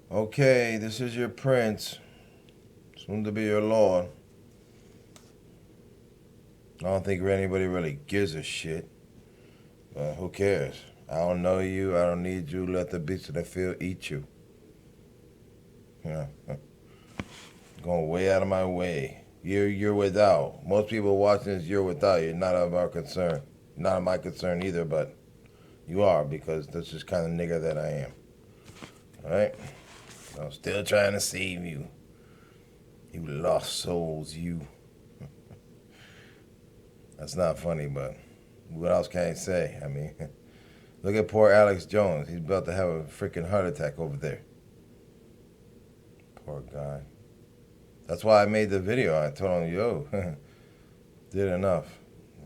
Okay, this is your prince, soon to be your lord. I don't think anybody really gives a shit, but who cares? I don't know you, I don't need you, let the beast of the field eat you. Yeah, going way out of my way. You're without. Most people watching this, you're without. You're not of our concern. Not of my concern either, but you are because that's just kind of nigga that I am. Alright? I'm still trying to save you. You lost souls, you. That's not funny, but what else can I say? I mean, look at poor Alex Jones. He's about to have a freaking heart attack over there. Poor guy. That's why I made the video. I told him, yo, did enough.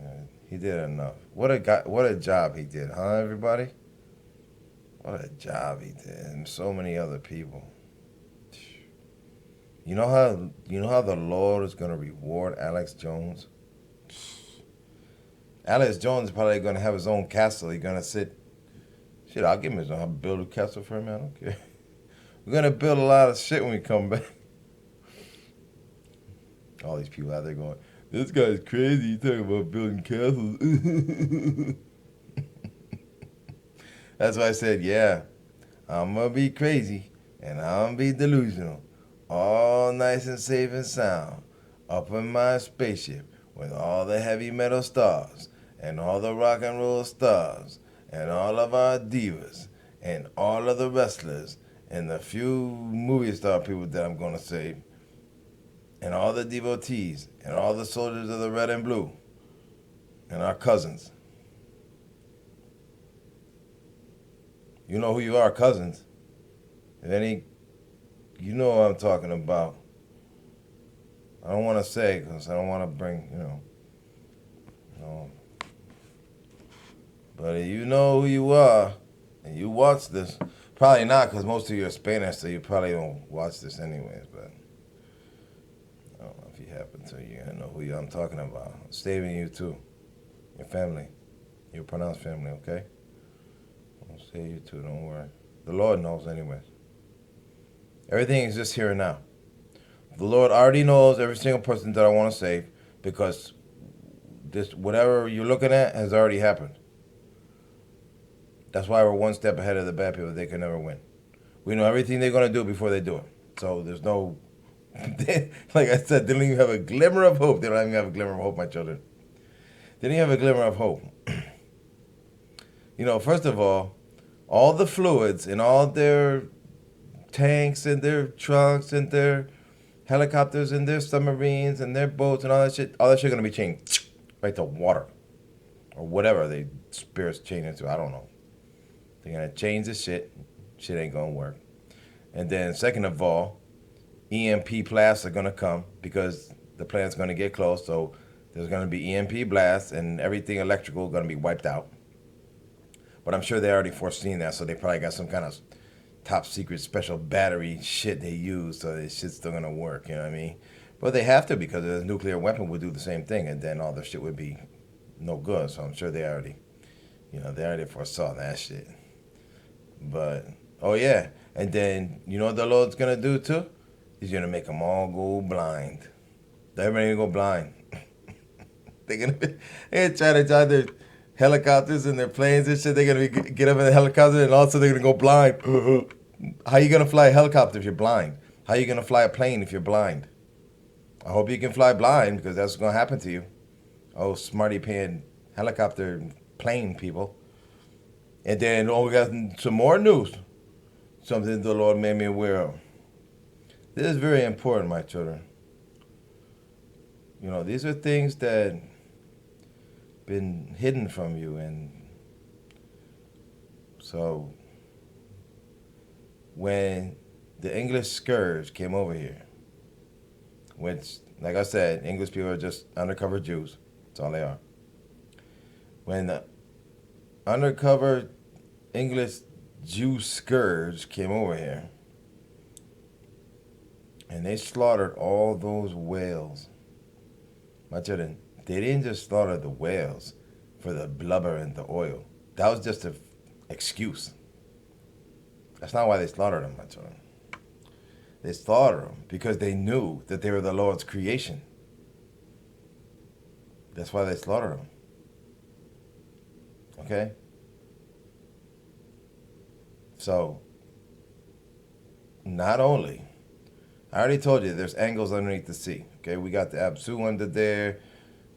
Yeah, he did enough. What a job he did, huh, everybody? What a job he did, and so many other people. You know how the Lord is gonna reward Alex Jones? Alex Jones is probably gonna have his own castle. He's gonna sit. Shit, I'll give him his own. I'll build a castle for him. I don't care. We're gonna build a lot of shit when we come back. All these people out there going, this guy's crazy. He's talking about building castles. That's why I said, yeah, I'm gonna be crazy and I'm gonna be delusional. All nice and safe and sound. Up in my spaceship with all the heavy metal stars and all the rock and roll stars and all of our divas and all of the wrestlers and the few movie star people that I'm gonna save and all the devotees and all the soldiers of the red and blue and our cousins. You know who you are, cousins. If any, you know what I'm talking about. I don't want to say because I don't want to bring, But if you know who you are and you watch this, probably not because most of you are Spanish, so you probably don't watch this anyways. But I don't know if you happen to, you're gonna know who I'm talking about. I'm saving you too, your family, your pronounced family. Okay, I'll save you too. Don't worry. The Lord knows anyways. Everything is just here and now. The Lord already knows every single person that I want to save because this whatever you're looking at has already happened. That's why we're one step ahead of the bad people. They can never win. We know everything they're going to do before they do it. So there's no, like I said, they don't even have a glimmer of hope. They don't even have a glimmer of hope, my children. They don't even have a glimmer of hope. First of all the fluids in all their tanks and their trucks and their helicopters and their submarines and their boats and all that shit gonna be changed right to water or whatever they spirits change into. I don't know. They're gonna change the shit. Shit ain't gonna work. And then second of all, EMP blasts are gonna come because the plant's gonna get close. So there's gonna be EMP blasts and everything electrical gonna be wiped out. But I'm sure they already foreseen that, so they probably got some kind of top secret special battery shit they use, so this shit's still gonna work. You know what I mean? But they have to because a nuclear weapon would do the same thing, and then all the shit would be no good. So I'm sure they already foresaw that shit. But oh yeah, and then you know what the Lord's gonna do too? He's gonna make them all go blind. Everybody gonna go blind. They're trying to drive their helicopters and their planes and shit. They're gonna get up in the helicopter and also they're gonna go blind. How you gonna fly a helicopter if you're blind? How you gonna fly a plane if you're blind? I hope you can fly blind because that's what's gonna happen to you. Oh, smarty pants helicopter plane people. And then we got some more news. Something the Lord made me aware of. This is very important, my children. These are things that been hidden from you, and so when the English scourge came over here, which, like I said, English people are just undercover Jews. That's all they are. When the undercover English Jew scourge came over here, and they slaughtered all those whales. My children, they didn't just slaughter the whales for the blubber and the oil. That was just an excuse. That's not why they slaughtered them, my children. They slaughter them because they knew that they were the Lord's creation. That's why they slaughter them. Okay? So, not only, I already told you there's angles underneath the sea. Okay, we got the Absu under there,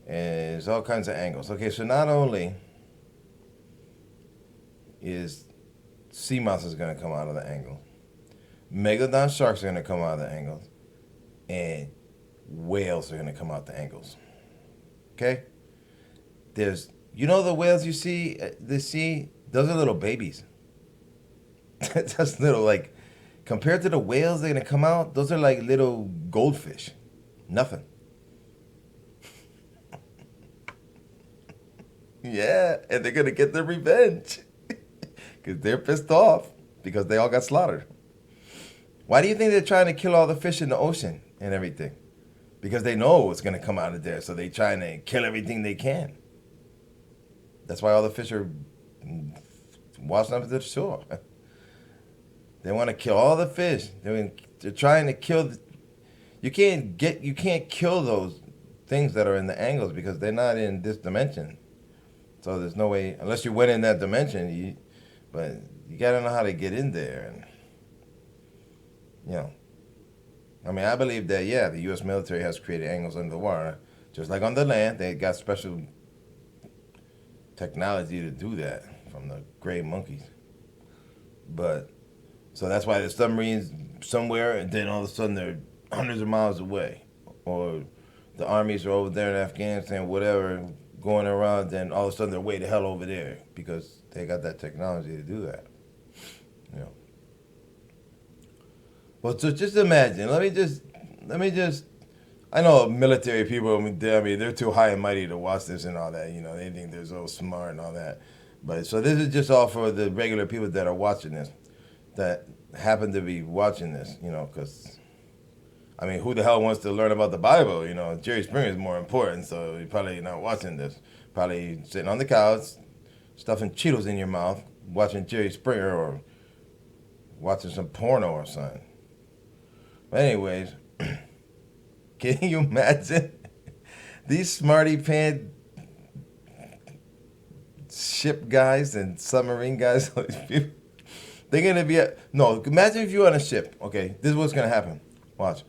and there's all kinds of angles. Okay, so not only is sea monsters going to come out of the angle, megalodon sharks are going to come out of the angles, and whales are going to come out the angles. Okay? There's, you know, the whales you see at the sea, those are little babies. Just little, like, compared to the whales that are going to come out, those are like little goldfish. Nothing. Yeah, and they're going to get their revenge. Because they're pissed off because they all got slaughtered. Why do you think they're trying to kill all the fish in the ocean and everything? Because they know it's going to come out of there, so they're trying to kill everything they can. That's why all the fish are washing up to the shore. They want to kill all the fish. They're trying to kill. You can't kill those things that are in the angles because they're not in this dimension. So there's no way, unless you went in that dimension. But you gotta know how to get in there, and I mean, I believe that the U.S. military has created angles under the water, just like on the land. They got special technology to do that from the gray monkeys. But so that's why the submarines somewhere, and then all of a sudden they're hundreds of miles away, or the armies are over there in Afghanistan, whatever, going around. Then all of a sudden they're way the hell over there because they got that technology to do that. Well, so just imagine. Let me just. I know military people. I mean, they're too high and mighty to watch this and all that. They think they're so smart and all that. But so this is just all for the regular people that are watching this, that happen to be watching this. Because I mean, who the hell wants to learn about the Bible? Jerry Springer is more important, so you're probably not watching this. Probably sitting on the couch, stuffing Cheetos in your mouth, watching Jerry Springer or watching some porno or something. But anyways, can you imagine these smarty pants ship guys and submarine guys? They're gonna be imagine if you're on a ship. Okay, this is what's gonna happen. Watch.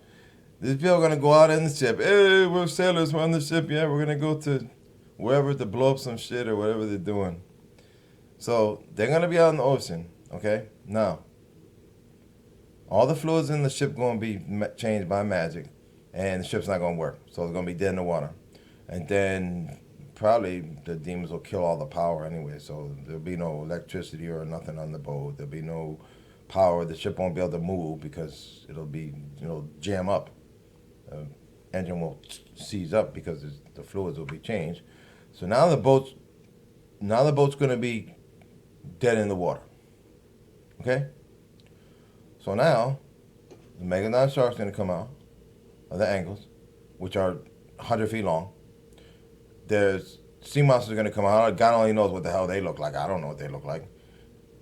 These people are gonna go out in the ship. Hey, we're sailors. We're on the ship. Yeah, we're gonna go to wherever to blow up some shit or whatever they're doing. So they're gonna be out in the ocean. Okay, now all the fluids in the ship gonna be changed by magic, and the ship's not gonna work. So it's gonna be dead in the water, and then probably the demons will kill all the power anyway. So there'll be no electricity or nothing on the boat. There'll be no power. The ship won't be able to move because it'll be jam up. Engine will seize up because the fluids will be changed. So now the boat's going to be dead in the water. Okay? So now the megalodon shark's going to come out of the angles, which are 100 feet long. There's sea monsters are going to come out. God only knows what the hell they look like. I don't know what they look like.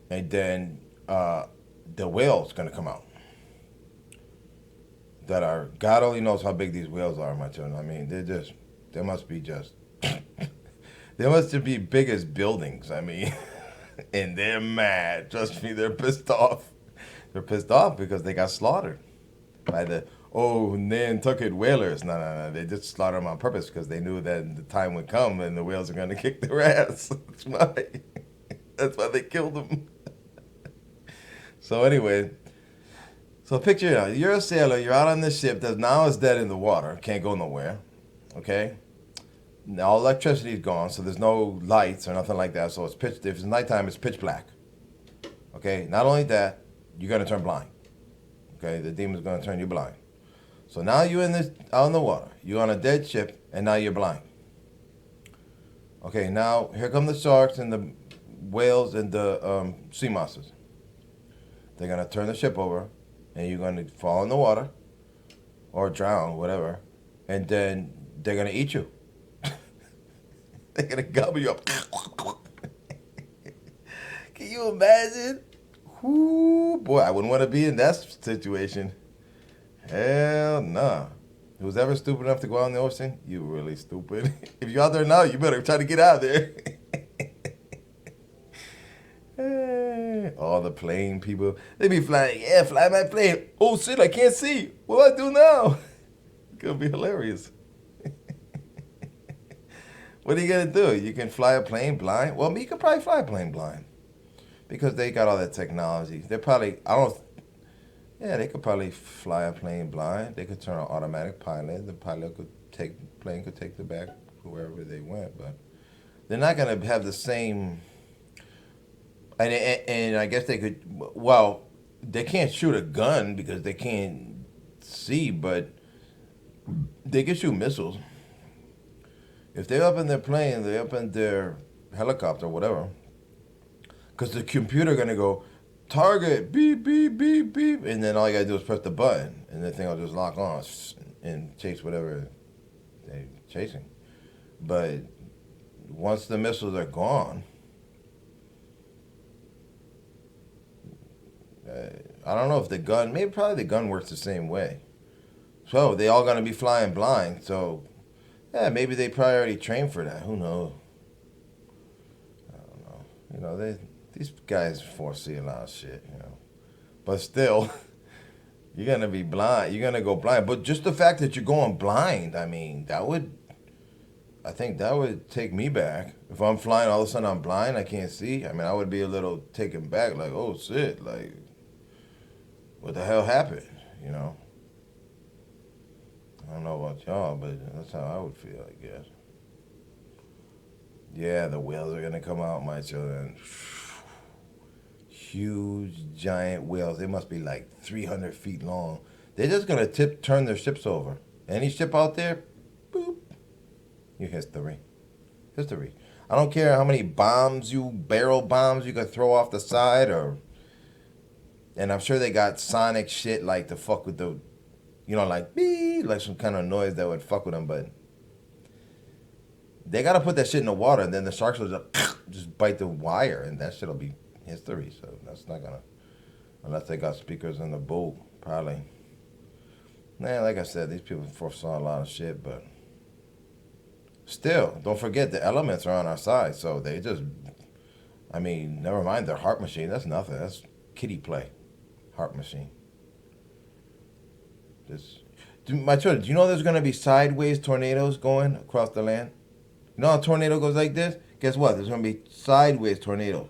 And then the whale's going to come out. God only knows how big these whales are, my children. I mean, they must be they must be big as buildings. I mean, and they're mad. Trust me, they're pissed off. They're pissed off because they got slaughtered by the Nantucket whalers. No. They just slaughtered them on purpose because they knew that the time would come and the whales are going to kick their ass. That's why they killed them. So anyway. So picture it out. You're a sailor. You're out on this ship that now is dead in the water. Can't go nowhere. Okay? Now all electricity is gone, so there's no lights or nothing like that. So it's if it's nighttime, it's pitch black. Okay? Not only that, you're going to turn blind. Okay? The demon's going to turn you blind. So now you're out in the water. You're on a dead ship, and now you're blind. Okay, now here come the sharks and the whales and the sea monsters. They're going to turn the ship over. And you're going to fall in the water or drown, whatever, and then they're going to eat you. They're going to gobble you up. Can you imagine? Ooh, boy, I wouldn't want to be in that situation. Hell nah. Who's ever stupid enough to go out in the ocean, you really stupid. If you're out there now, you better try to get out of there. All the plane people, they be flying. Yeah, fly my plane. Oh shit, I can't see. What do I do now? It's gonna be hilarious. What are you gonna do? You can fly a plane blind. Well, you could probably fly a plane blind because they got all that technology. They're probably I don't. Yeah, they could probably fly a plane blind. They could turn on automatic pilot. The pilot could take plane could take them back to wherever they went, but they're not gonna have the same. And I guess they could. Well, they can't shoot a gun because they can't see, but they can shoot missiles. If they're up in their plane, they're up in their helicopter, whatever. Because the computer gonna go target beep beep beep beep, and then all you gotta do is press the button, and the thing will just lock on and chase whatever they're chasing. But once the missiles are gone, I don't know if the gun, maybe probably the gun works the same way. So they all gonna be flying blind. So yeah, maybe they probably already trained for that. Who knows? I don't know. You know, these guys foresee a lot of shit. You know, but still, you're gonna be blind. You're gonna go blind. But just the fact that you're going blind, I mean, I think that would take me back. If I'm flying, all of a sudden I'm blind, I can't see. I mean, I would be a little taken back, like, oh shit, like, what the hell happened? You know. I don't know about y'all, but that's how I would feel, I guess. Yeah, the whales are gonna come out, my children. Huge, giant whales. They must be like 300 feet long. They're just gonna turn their ships over. Any ship out there, boop, you history. History. I don't care how many barrel bombs you could throw off the side, and I'm sure they got sonic shit like to fuck with the, like beep, like some kind of noise that would fuck with them, but they gotta put that shit in the water, and then the sharks will just bite the wire, and that shit'll be history. So that's not gonna, unless they got speakers in the boat, probably. Man, like I said, these people foresaw a lot of shit, but still, don't forget the elements are on our side, so they just, I mean, never mind their heart machine. That's nothing. That's kiddie play. Heart machine. My children, do you know there's going to be sideways tornadoes going across the land? You know how a tornado goes like this? Guess what? There's going to be sideways tornadoes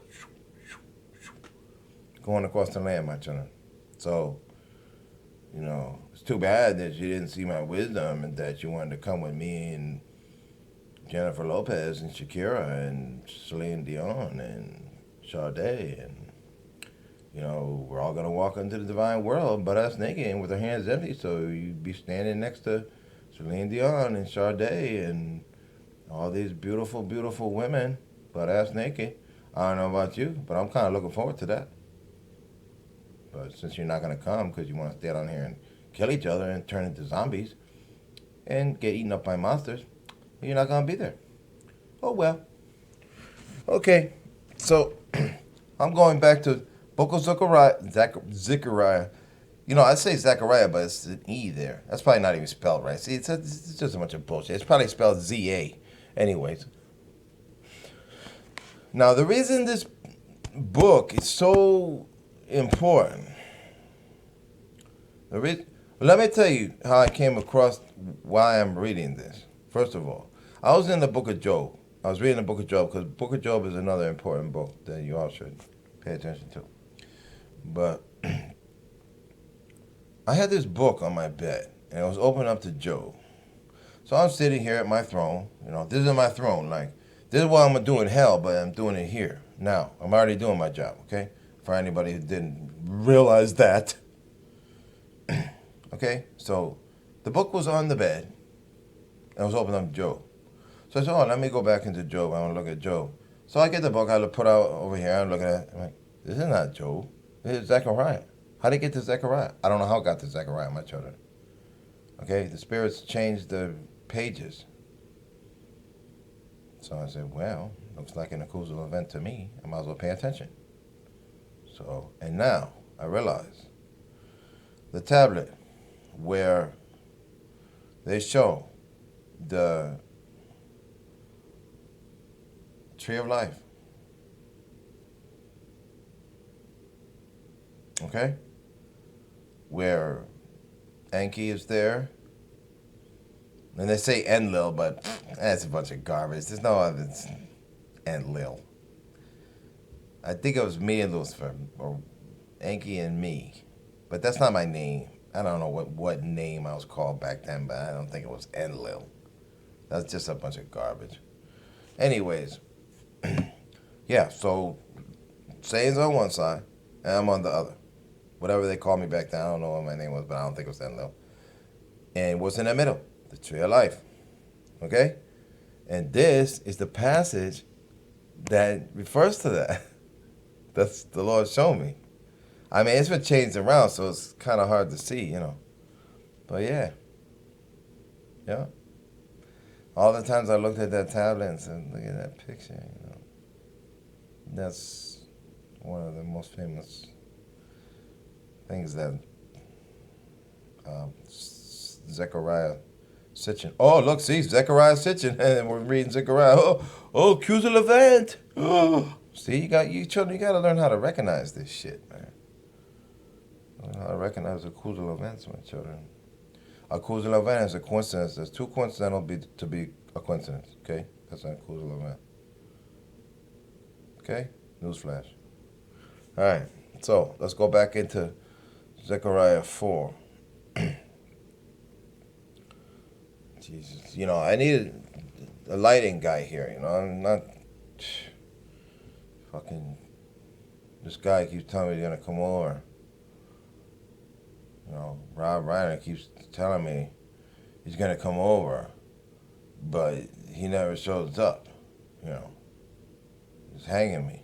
going across the land, my children. So, it's too bad that you didn't see my wisdom and that you wanted to come with me and Jennifer Lopez and Shakira and Celine Dion and Sade and we're all going to walk into the divine world, but us naked and with our hands empty. So you'd be standing next to Celine Dion and Sade and all these beautiful, beautiful women, but ass naked. I don't know about you, but I'm kind of looking forward to that. But since you're not going to come because you want to stay down here and kill each other and turn into zombies and get eaten up by monsters, you're not going to be there. Oh, well. Okay, so I'm going back to Book of Zechariah. I say Zechariah, but it's an E there. That's probably not even spelled right. See, it's just a bunch of bullshit. It's probably spelled Z-A. Anyways. Now, the reason this book is so important, let me tell you how I came across why I'm reading this. First of all, I was in the book of Job. I was reading the book of Job because the book of Job is another important book that you all should pay attention to. But I had this book on my bed, and it was open up to Job. So I'm sitting here at my throne. This is my throne. Like, this is what I'm going to do in hell, but I'm doing it here. Now, I'm already doing my job, okay? For anybody who didn't realize that. Okay? So the book was on the bed, and it was open up to Job. So I said, let me go back into Job. I want to look at Job. So I get the book. I put out over here. I look at it. I'm like, this is not Job. This is Zechariah. How did it get to Zechariah? I don't know how it got to Zechariah, my children. Okay? The spirits changed the pages. So I said, well, looks like an acousal event to me. I might as well pay attention. So, and now I realize the tablet where they show the tree of life. Okay? Where Enki is there. And they say Enlil, but that's a bunch of garbage. There's no other Enlil. I think it was me and Lucifer, or Enki and me. But that's not my name. I don't know what name I was called back then, but I don't think it was Enlil. That's just a bunch of garbage. Anyways, yeah, so Satan's on one side, and I'm on the other. Whatever they called me back then, I don't know what my name was, but I don't think it was Enlil. And what's in the middle? The tree of life. Okay? And this is the passage that refers to that. That's the Lord showed me. I mean, it's been changed around, so it's kind of hard to see, you know. But yeah. Yeah. All the times I looked at that tablet and said, look at that picture, you know. That's one of the most famous things that Zechariah Sitchin. Oh, look, see, Zechariah Sitchin. And we're reading Zechariah. Oh, Q's of Levant. Oh. See, you children, you got to learn how to recognize this shit, man. Learn how to recognize the causal events, my children. A causal event is a coincidence. There's too coincidental to be a coincidence, okay? That's not a causal event. Okay? Newsflash. All right, so let's go back into Zechariah 4. Jesus, you know, I needed a lighting guy here, you know. I'm not fucking. This guy keeps telling me he's gonna come over. You know, Rob Reiner keeps telling me he's gonna come over, but he never shows up. You know, he's hanging me.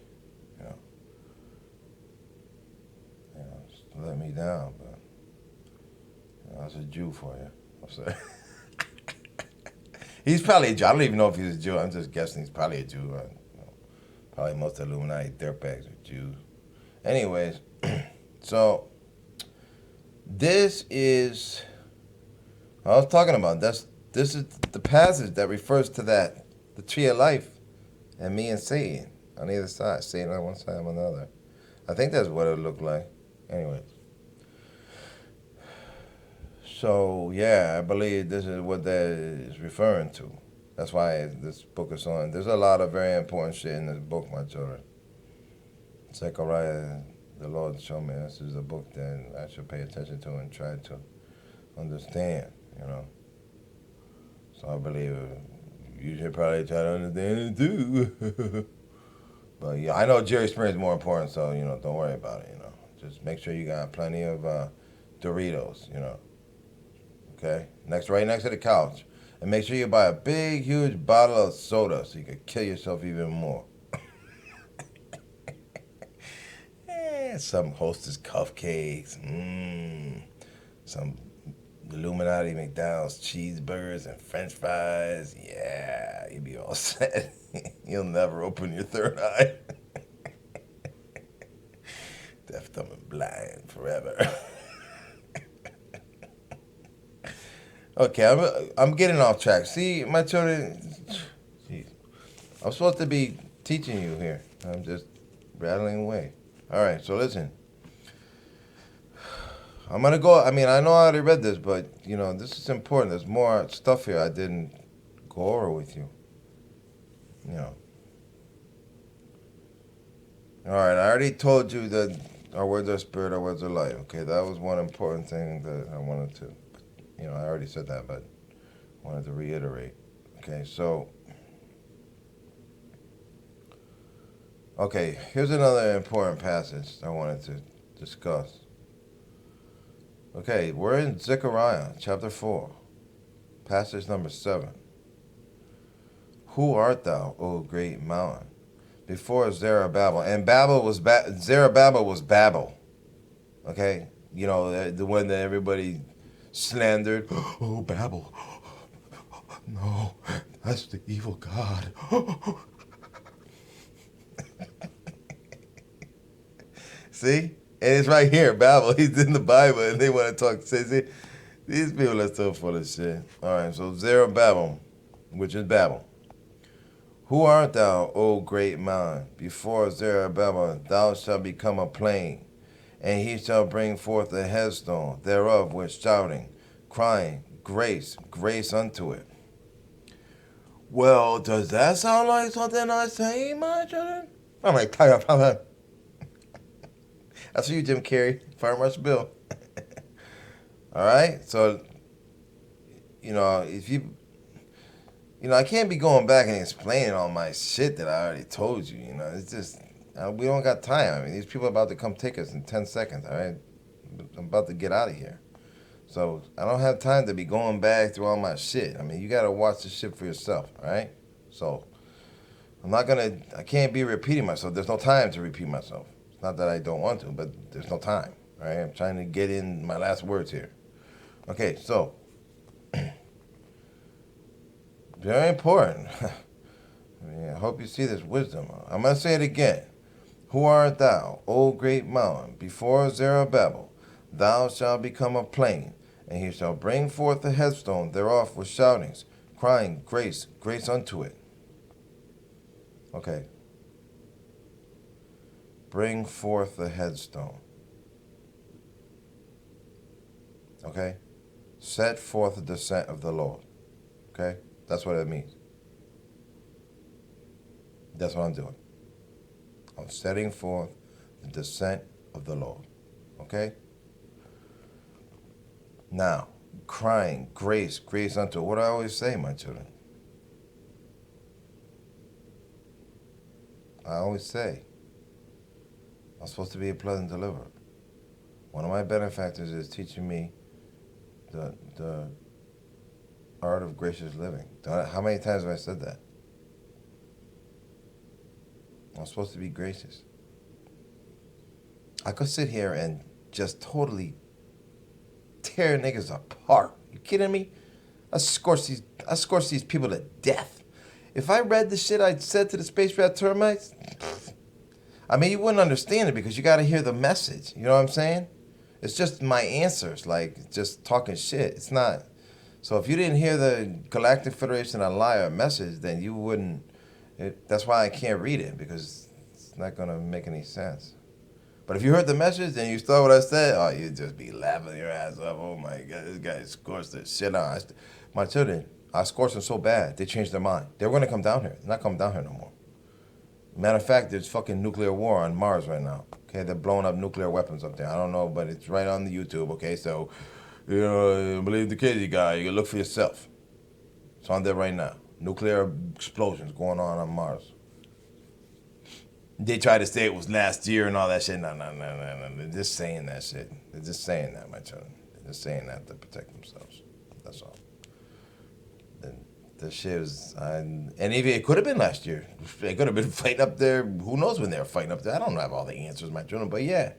Just let me down. But you know, that's a Jew for you. I'm sorry. He's probably a Jew. I don't even know if he's a Jew. I'm just guessing he's probably a Jew. You know, probably most Illuminati dirtbags are Jews. Anyways, so this is I was talking about. This is the passage that refers to that, the tree of life, and me and Satan on either side. Satan on one side, I'm on the other. I think that's what it looked like. Anyways. So, yeah, I believe this is what that is referring to. That's why this book is on. There's a lot of very important shit in this book, my children. Zechariah, the Lord showed me this is a book that I should pay attention to and try to understand, you know. So I believe you should probably try to understand it too. But, yeah, I know Jerry Springer is more important, so, you know, don't worry about it, you know. Just make sure you got plenty of Doritos, you know. Okay, right next to the couch. And make sure you buy a big, huge bottle of soda so you can kill yourself even more. Some Hostess cupcakes. Some Illuminati McDonald's cheeseburgers and French fries. Yeah, you'll be all set. You'll never open your third eye. Deaf, dumb, and blind forever. Okay, I'm getting off track. See, my children, geez, I'm supposed to be teaching you here. I'm just rattling away. All right, so listen. I'm going to go, I mean, I know I already read this, but, you know, this is important. There's more stuff here I didn't go over with you. You know. All right, I already told you that our words are spirit, our words are light. Okay, that was one important thing that I wanted to. You know, I already said that, but I wanted to reiterate. Okay, so, here's another important passage I wanted to discuss. Okay, we're in Zechariah chapter 4, passage number 7. Who art thou, O great mountain? Before Zerubbabel. And Zerubbabel was Babel. Okay? You know, the one that everybody slandered. Oh, Babel. No, that's the evil God. See? And it's right here, Babel. He's in the Bible, and they want to talk. See, These people are so full of shit. All right, so Zerubbabel, which is Babel. Who art thou, O great mountain? Before Zerubbabel thou shalt become a plain, and he shall bring forth a headstone thereof with shouting, crying, grace, grace unto it. Well, does that sound like something I say, my children? I'm like, that's for you, Jim Carrey, Farm Rush Bill. All right, so if I can't be going back and explaining all my shit that I already told you. It's just we don't got time. I mean, these people are about to come take us in 10 seconds. All right, I'm about to get out of here. So I don't have time to be going back through all my shit. I mean, you got to watch the shit for yourself, all right? So I can't be repeating myself. There's no time to repeat myself. It's not that I don't want to, but there's no time, all right? I'm trying to get in my last words here. Okay, so, very important. I hope you see this wisdom. I'm going to say it again. Who art thou, O great mountain? Before Zerubbabel thou shalt become a plain, and he shall bring forth the headstone thereof with shoutings, crying, grace, grace unto it. Okay. Bring forth the headstone. Okay? Set forth the descent of the Lord. Okay? That's what it means. That's what I'm doing. I'm setting forth the descent of the Lord. Okay? Now, crying, grace, grace unto. What do I always say, my children? I always say, I'm supposed to be a pleasant deliverer. One of my benefactors is teaching me the art of gracious living. How many times have I said that? I'm supposed to be gracious. I could sit here and just totally tear niggas apart. You kidding me? I scorch these people to death. If I read the shit I said to the space rat termites, I mean, you wouldn't understand it because you got to hear the message. You know what I'm saying? It's just my answers, like just talking shit. It's not. So if you didn't hear the Galactic Federation a liar message, then you wouldn't. That's why I can't read it, because it's not going to make any sense. But if you heard the message and you saw what I said, oh, you'd just be laughing your ass off. Oh my God, this guy scorched the shit out. My children, I scorched them so bad, they changed their mind. They were going to come down here. They're not coming down here no more. Matter of fact, there's fucking nuclear war on Mars right now. Okay, they're blowing up nuclear weapons up there. I don't know, but it's right on the YouTube. Okay, so, believe the crazy guy. You can look for yourself. It's on there right now. Nuclear explosions going on Mars. They tried to say it was last year and all that shit. No. They're just saying that shit. They're just saying that, my children. They're just saying that to protect themselves. That's all. The shit was, and even it could have been last year. They could have been fighting up there. Who knows when they were fighting up there? I don't have all the answers, my children, but yeah.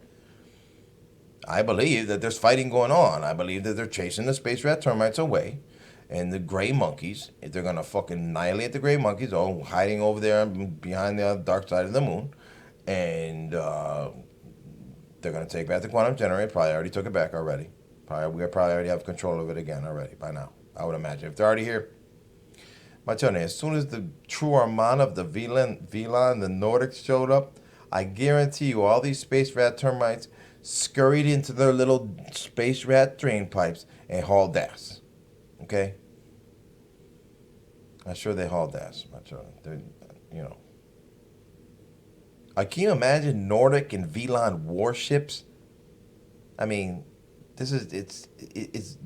I believe that there's fighting going on. I believe that they're chasing the space rat termites away. And the gray monkeys, if they're going to fucking annihilate the gray monkeys, all hiding over there behind the dark side of the moon. And they're going to take back the quantum generator. Probably already took it back already. We probably already have control of it again already by now. I would imagine. If they're already here, my children, as soon as the true armada of the VLAN, the Nordics showed up, I guarantee you all these space rat termites scurried into their little space rat drain pipes and hauled ass. Okay? I'm sure they hauled ass, my children. Can you imagine Nordic and VLAN warships? I mean, it's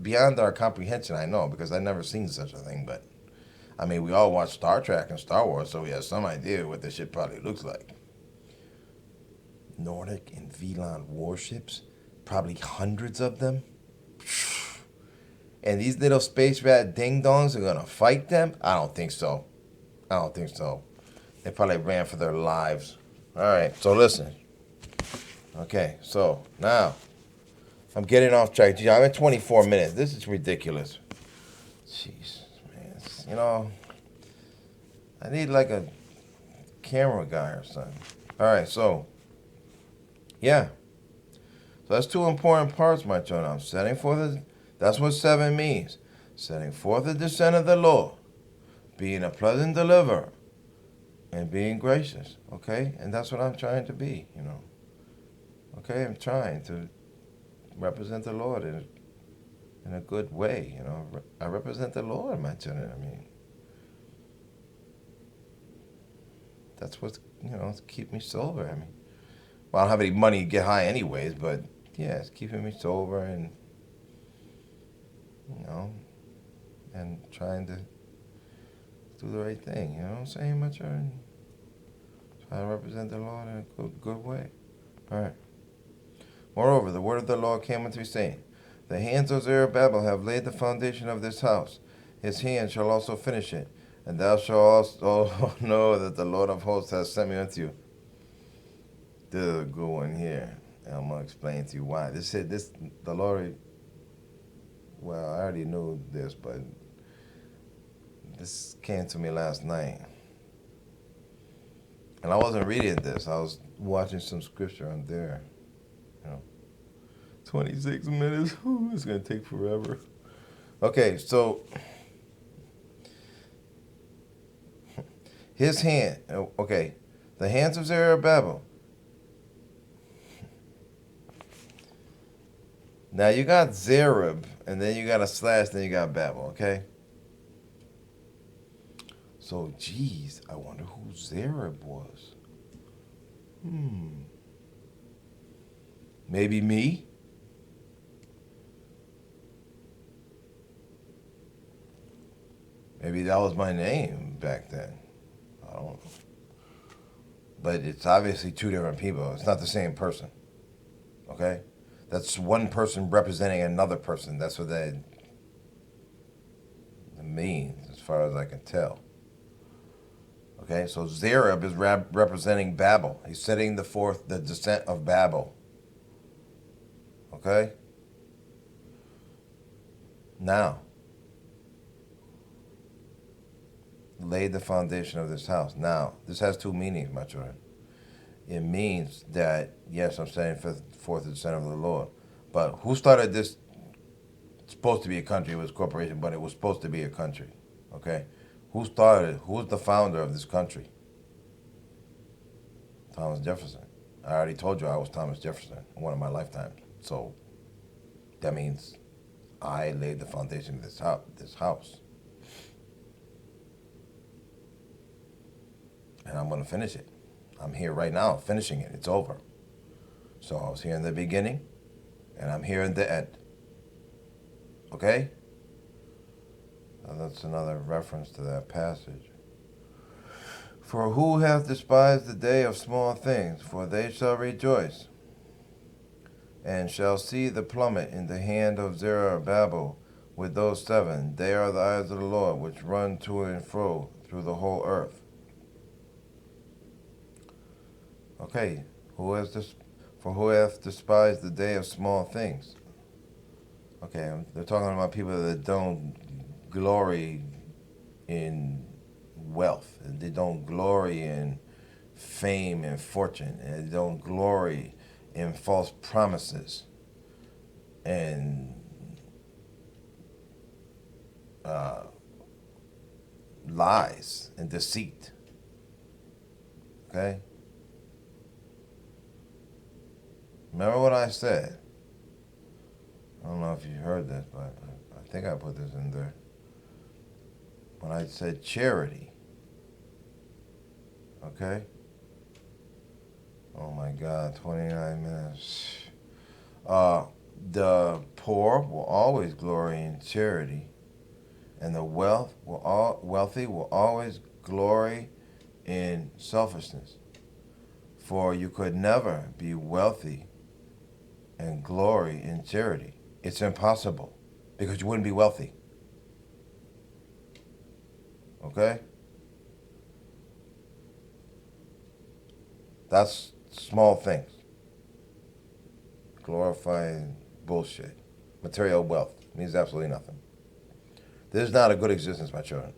beyond our comprehension, I know, because I've never seen such a thing, but I mean, we all watch Star Trek and Star Wars, so we have some idea what this shit probably looks like. Nordic and VLAN warships, probably hundreds of them. And these little space rat ding-dongs are going to fight them? I don't think so. They probably ran for their lives. All right, so listen. Okay, so now I'm getting off track. Gee, I'm at 24 minutes. This is ridiculous. Jeez. I need like a camera guy or something. All right, so, yeah. So that's two important parts, my children. I'm setting for That's what 7 means. Setting forth the descent of the Lord, being a pleasant deliverer, and being gracious. Okay? And that's what I'm trying to be, Okay? I'm trying to represent the Lord in a good way, I represent the Lord, my children. I mean, that's what's, it's keep me sober. I mean, well, I don't have any money to get high anyways, but yeah, it's keeping me sober and, and trying to do the right thing. You know what I'm saying, my children? Try to represent the Lord in a good way. All right. Moreover, the word of the Lord came unto me, saying, the hands of Zerubbabel have laid the foundation of this house. His hand shall also finish it. And thou shalt also know that the Lord of hosts has sent me unto you. This is a good one here. And I'm going to explain to you why. The Lord, well, I already knew this, but this came to me last night. And I wasn't reading this. I was watching some scripture on there. 26 minutes. Ooh, it's going to take forever. Okay, so his hand. Okay, the hands of Zerubbabel. Now you got Zerub, and then you got a slash, then you got Babel, okay? So, geez, I wonder who Zerub was. Maybe me? Maybe that was my name back then. I don't know. But it's obviously two different people. It's not the same person, okay? That's one person representing another person. That's what that means, as far as I can tell. Okay, so Zerub is representing Babel. He's setting the descent of Babel. Okay? Now, laid the foundation of this house. Now, this has two meanings, my children. It means that, yes, I'm setting forth the descent of the Lord. But who started this? It's supposed to be a country. It was a corporation, but it was supposed to be a country. Okay? Who started it? Who was the founder of this country? Thomas Jefferson. I already told you I was Thomas Jefferson in one of my lifetimes. So that means I laid the foundation of this house. And I'm going to finish it. I'm here right now finishing it. It's over. So I was here in the beginning, and I'm here in the end. Okay? Now that's another reference to that passage. For who hath despised the day of small things? For they shall rejoice, and shall see the plummet in the hand of Zerubbabel with those 7. They are the eyes of the Lord, which run to and fro through the whole earth. Okay, who hath despised the day of small things? Okay, they're talking about people that don't glory in wealth. They don't glory in fame and fortune. And they don't glory in false promises and lies and deceit. Okay? Remember what I said? I don't know if you heard this, but I think I put this in there. When I said charity. Okay? Oh my God, 29 minutes. The poor will always glory in charity, and the wealthy will always glory in selfishness. For you could never be wealthy and glory in charity. It's impossible, because you wouldn't be wealthy. Okay? That's small things. Glorifying bullshit. Material wealth means absolutely nothing. This is not a good existence, my children.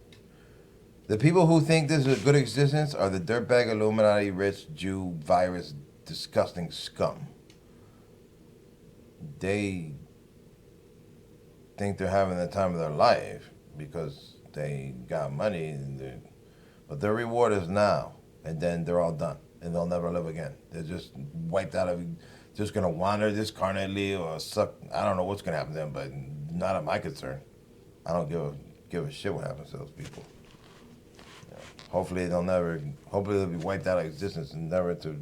The people who think this is a good existence are the dirtbag, Illuminati, rich, Jew, virus, disgusting scum. They think they're having the time of their life because they got money, but their reward is now, and then they're all done, and they'll never live again. They're just wiped out of, just gonna wander discarnately or suck. I don't know what's gonna happen to them, but not of my concern. I don't give a shit what happens to those people. Hopefully they'll never. Hopefully they'll be wiped out of existence and never to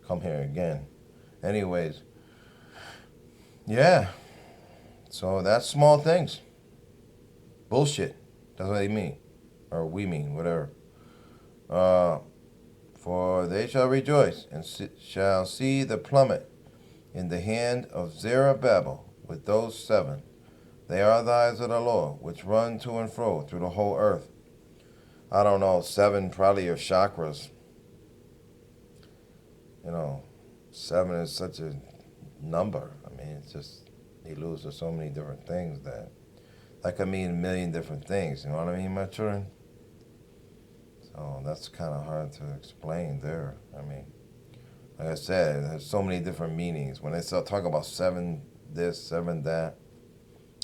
come here again. Anyways, yeah. So that's small things. Bullshit. That's what they mean, or we mean, whatever. For they shall rejoice and shall see the plummet in the hand of Zerubbabel with those 7. They are the eyes of the Lord, which run to and fro through the whole earth. I don't know, 7 probably are chakras. 7 is such a number. I mean, it's just, he alludes to so many different things that could mean a million different things. You know what I mean, my children? So that's kind of hard to explain there. I mean, like I said, there's so many different meanings. When they start talking about 7 this, 7 that,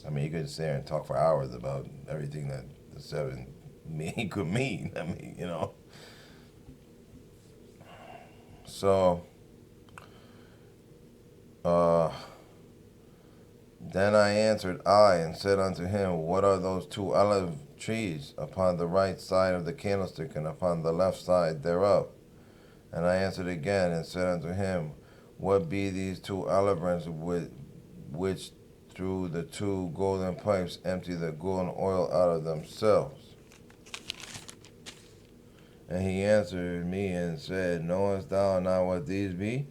I mean, you could sit there and talk for hours about everything that the 7 could mean. I mean, So, then I answered and said unto him, what are those 2 olive trees upon the right side of the candlestick and upon the left side thereof? And I answered again and said unto him, what be these 2 olive branches which through the 2 golden pipes empty the golden oil out of themselves? And he answered me and said, knowest thou not what these be?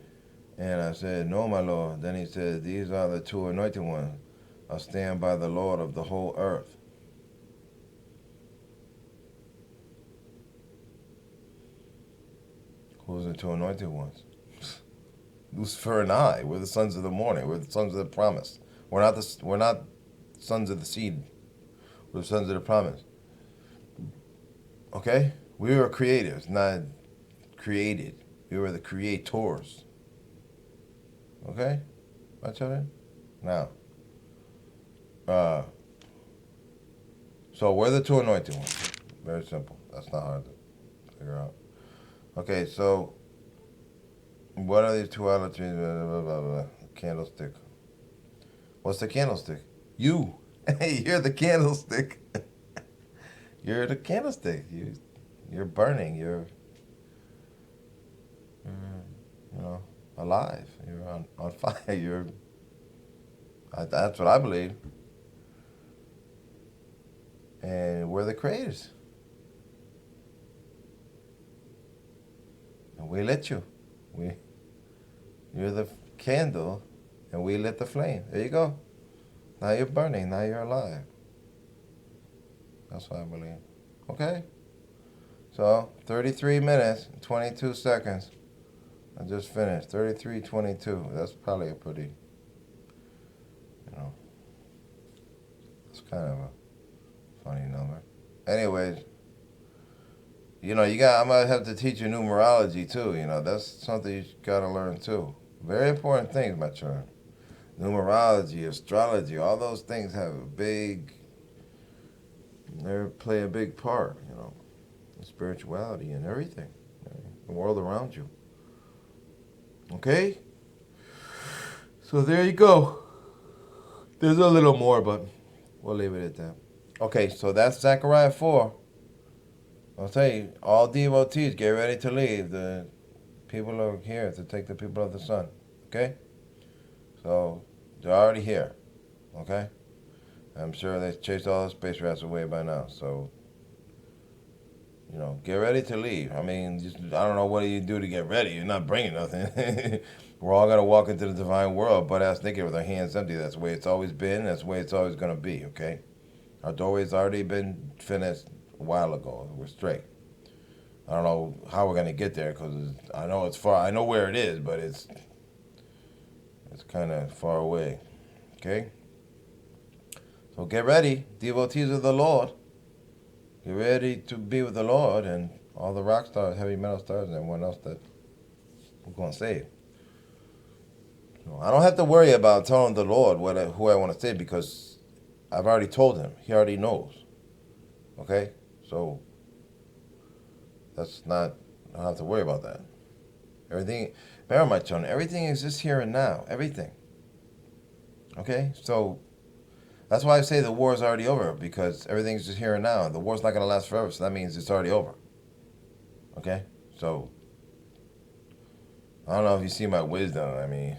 And I said, no, my Lord. Then he said, these are the 2 anointed ones, a stand by the Lord of the whole earth. Who's the 2 anointed ones? Lucifer and I. We're the sons of the morning. We're the sons of the promise. We're not sons of the seed. We're the sons of the promise. Okay? We were creators, not created. We were the creators. Okay? My children? Now. So we're the 2 anointed ones. Very simple. That's not hard to figure out. Okay, so what are these 2 olive trees? Blah, blah, blah. Candlestick. What's the candlestick? You. Hey, you're the candlestick. You're the candlestick. You're burning. You're alive. You're on fire. That's what I believe. And we're the creators. And we lit you. You're the candle, and we lit the flame. There you go. Now you're burning. Now you're alive. That's what I believe. Okay? So, 33 minutes, 22 seconds. I just finished. 33:22. That's probably a pretty, it's kind of a funny number. Anyways, I'm going to have to teach you numerology too. That's something you got to learn too. Very important things, my children. Numerology, astrology, all those things they play a big part, in spirituality and everything, the world around you. Okay? So there you go. There's a little more, but we'll leave it at that. Okay, so that's Zechariah 4. I'll tell you, all devotees, get ready to leave. The people are here to take the people of the sun. Okay? So, they're already here. Okay? I'm sure they chased all the space rats away by now. So, get ready to leave. I mean, I don't know what you do to get ready. You're not bringing nothing. We're all going to walk into the divine world, butt-ass naked with our hands empty. That's the way it's always been. That's the way it's always going to be, okay? Our doorway's already been finished a while ago. We're straight. I don't know how we're going to get there because I know it's far. I know where it is, but it's kind of far away, okay? So get ready, devotees of the Lord. Get ready to be with the Lord and all the rock stars, heavy metal stars, and everyone else that we're going to save. So I don't have to worry about telling the Lord who I want to save because I've already told him. He already knows. Okay? So that's not, I don't have to worry about that. Everything, bear my children, everything exists here and now. Everything. Okay? So that's why I say the war is already over, because everything's just here and now. The war's not going to last forever, so that means it's already over. Okay? So I don't know if you see my wisdom. I mean,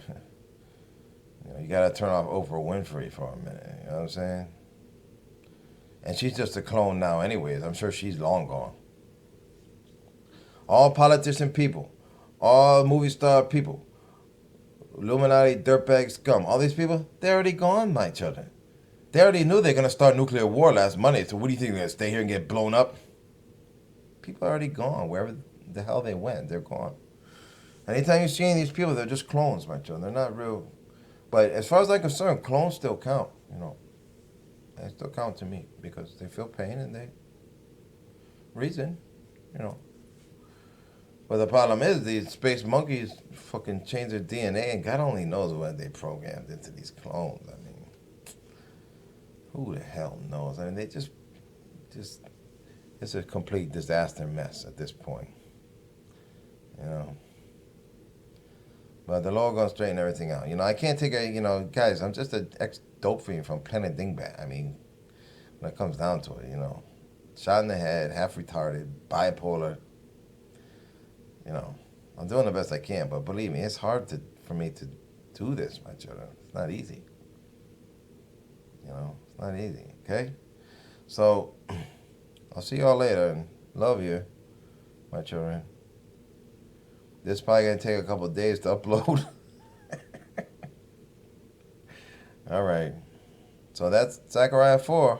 you got to turn off Oprah Winfrey for a minute. You know what I'm saying? And she's just a clone now anyways. I'm sure she's long gone. All politician people, all movie star people, Illuminati, dirtbag scum, all these people, they're already gone, my children. They already knew they're going to start nuclear war last Monday, so what do you think, they're going to stay here and get blown up? People are already gone. Wherever the hell they went, they're gone. Anytime you see any of these people, they're just clones, my children. They're not real. But as far as I'm concerned, clones still count, They still count to me because they feel pain and they reason, But the problem is these space monkeys fucking change their DNA, and God only knows what they programmed into these clones. I mean, who the hell knows? I mean, they just, it's a complete disaster mess at this point, But the Lord gonna straighten everything out. I can't take guys, I'm just an ex-dope fiend from Planet Dingbat. I mean, when it comes down to it, shot in the head, half retarded, bipolar. I'm doing the best I can, but believe me, it's hard for me to do this, my children. It's not easy. It's not easy, okay? So, I'll see y'all later, and love you, my children. This is probably going to take a couple of days to upload. All right. So that's Zechariah 4.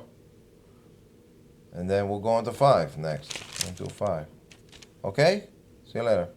And then we'll go on to 5 next. We'll do 5. Okay? See you later.